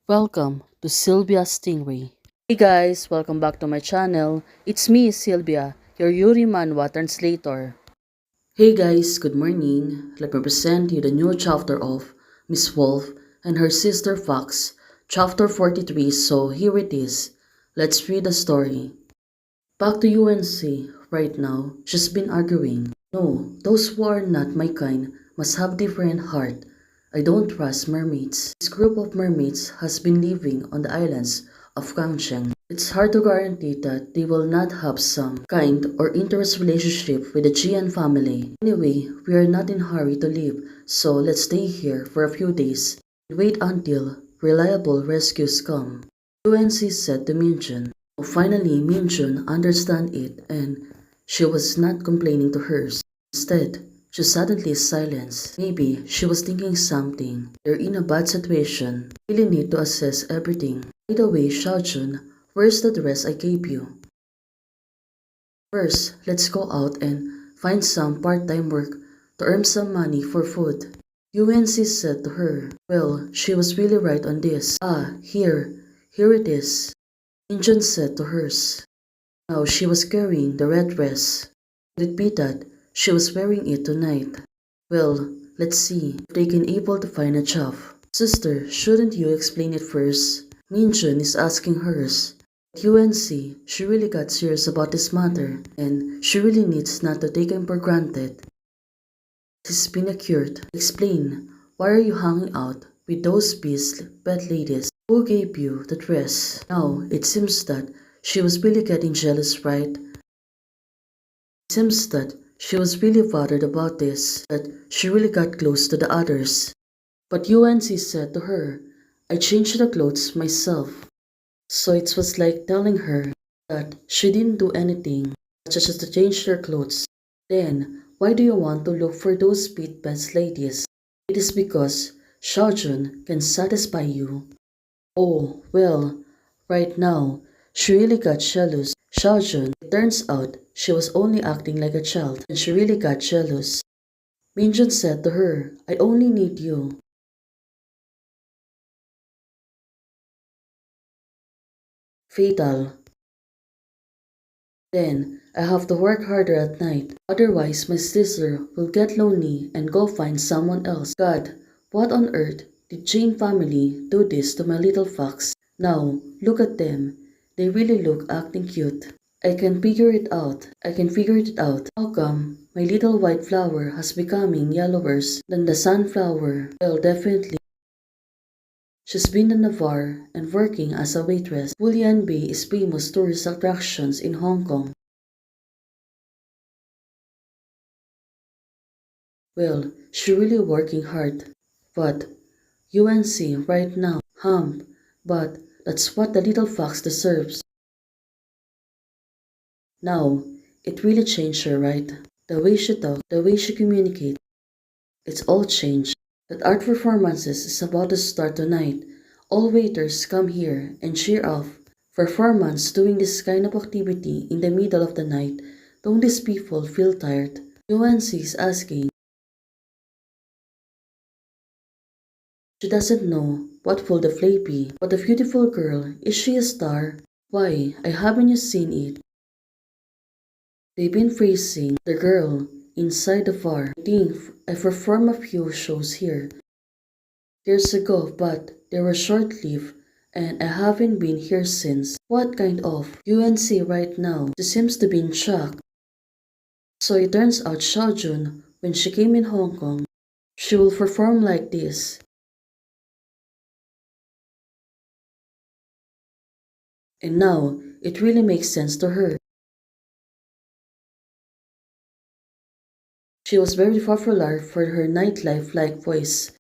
Welcome to Sylvia Stingray. Hey guys, welcome back to my channel. It's me, Sylvia, your Yuri Manhwa translator. Hey guys, good morning. Let me present you the new chapter of Miss Wolf and her sister Fox, chapter 43. So here it is. Let's read the story. Back to UNC. Right now, she's been arguing. No, those who are not my kind must have different heart. I don't trust mermaids. This group of mermaids has been living on the islands of Kangsheng. It's hard to guarantee that they will not have some kind or interest relationship with the Jian family. Anyway, we are not in a hurry to leave, so let's stay here for a few days and wait until reliable rescues come. UNC said to Minjun. Finally, Minjun understood it and she was not complaining to hers. Instead, she suddenly silenced. Maybe she was thinking something. They're in a bad situation. Really need to assess everything. By the way, Xiaojun, where's the dress I gave you? First, let's go out and find some part-time work to earn some money for food. UNC said to her. Well, she was really right on this. Ah, here it is. Minjun said to hers. Now she was carrying the red dress. Could it be that she was wearing it tonight? Well, let's see if they can able to find a job. Sister, shouldn't you explain it first? Minjun is asking hers. At UNC, she really got serious about this matter, and she really needs not to take him for granted. She's been accused. Explain, why are you hanging out with those beast pet ladies? Who gave you the dress? Now, it seems that she was really getting jealous, right? It seems that she was really bothered about this, that she really got close to the others. But UNC said to her, I changed the clothes myself. So it was like telling her that she didn't do anything, such as to change her clothes. Then, why do you want to look for those pit pets ladies? It is because Xiaojun can satisfy you. Oh, well, right now, she really got jealous. Xiaojun, it turns out she was only acting like a child and she really got jealous. Minjun said to her, I only need you. Fatal. Then, I have to work harder at night. Otherwise, my sister will get lonely and go find someone else. God, what on earth did Jane family do this to my little fox? Now, look at them. They really look acting cute. I can figure it out. I can figure it out. How come my little white flower has becoming yellower than the sunflower? Well, definitely. She's been in Navarre and working as a waitress. Wulian Bay is famous tourist attractions in Hong Kong. Well, she really working hard. But UNC right now, but that's what the little fox deserves. Now, it really changed her, right? The way she talk, the way she communicate, it's all changed. That art performances is about to start tonight. All waiters come here and cheer off. For 4 months doing this kind of activity in the middle of the night, don't these people feel tired? UNC is asking. She doesn't know what will the play be, but the beautiful girl, is she a star? Why, I haven't you seen it? They've been praising the girl inside the bar. I think I performed a few shows here years ago, but they were short-lived and I haven't been here since. What kind of UNC right now? She seems to be in shock. So it turns out Xiaojun, when she came in Hong Kong, she will perform like this. And now, it really makes sense to her. She was very popular for her nightlife-like voice.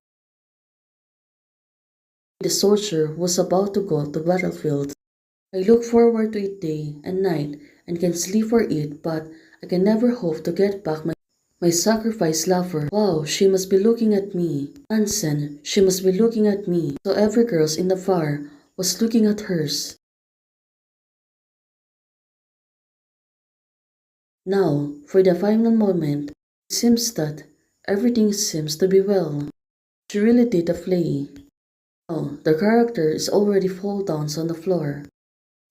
The soldier was about to go to battlefield. I look forward to it day and night and can sleep for it, but I can never hope to get back my sacrifice lover. Wow, she must be looking at me. Hansen, she must be looking at me. So every girl in the bar was looking at hers. Now, for the final moment, it seems that everything seems to be well. She really did a play. Now, the character is already fall down on the floor.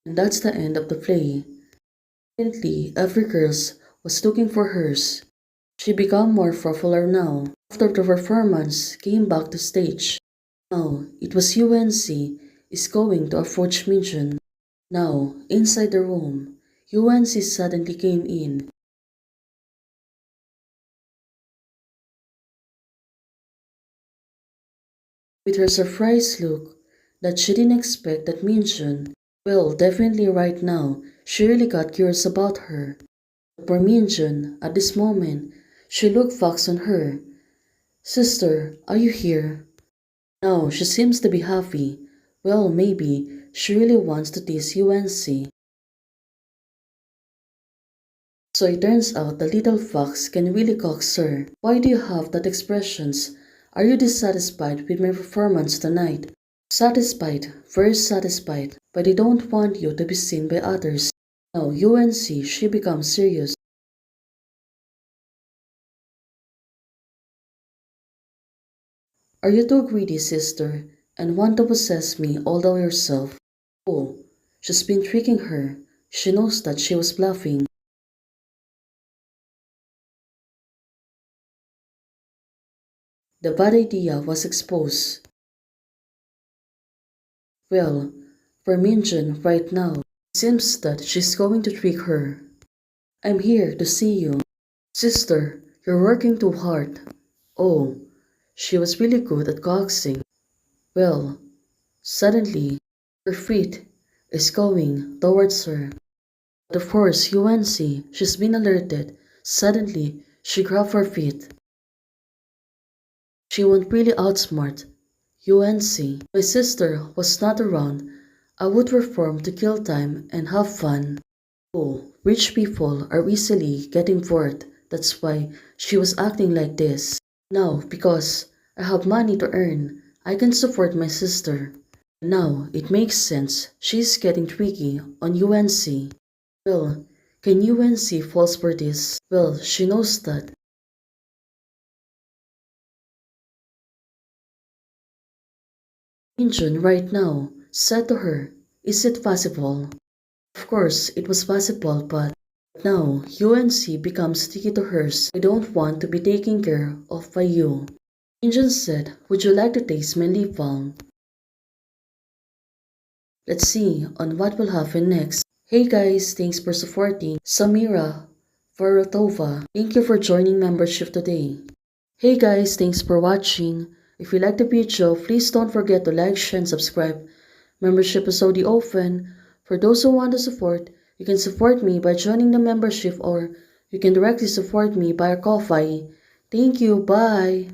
And that's the end of the play. Apparently, every girl was looking for hers. She became more popular now. After the performance came back to stage. Now, it was UNC is going to approach Minjun. Now, inside the room, UNC suddenly came in. With her surprised look that she didn't expect that Minjun, well, definitely right now, she really got curious about her. But for Minjun, at this moment, she looked focused on her. Sister, are you here? No, she seems to be happy. Well, maybe she really wants to tease UNC. So it turns out the little fox can really coax her. Why do you have that expressions? Are you dissatisfied with my performance tonight? Satisfied, very satisfied, but I don't want you to be seen by others. Now, UNC, she becomes serious. Are you too greedy, sister, and want to possess me all by yourself? Oh, she's been tricking her. She knows that she was bluffing. The bad idea was exposed. Well, for Minjun right now, it seems that she's going to trick her. I'm here to see you. Sister, you're working too hard. Oh, she was really good at coaxing. Well, suddenly, her feet is going towards her. But of course, UNC, she's been alerted. Suddenly, she grabbed her feet. She won't really outsmart UNC. My sister was not around. I would perform to kill time and have fun. Oh, rich people are easily getting bored. That's why she was acting like this. Now, because I have money to earn, I can support my sister. Now, it makes sense. She's getting tricky on UNC. Well, can UNC falls for this? Well, she knows that. Minjun right now said to her, is it possible? Of course, it was possible, but now UNC becomes sticky to hers. I don't want to be taken care of by you. Minjun said, would you like to taste my lip balm? Let's see on what will happen next. Hey guys, thanks for supporting Samira Vorotova. Thank you for joining membership today. Hey guys, thanks for watching. If you like the video, please don't forget to like, share, and subscribe. Membership is already open. For those who want to support, you can support me by joining the membership or you can directly support me by Ko-Fi. Thank you, bye!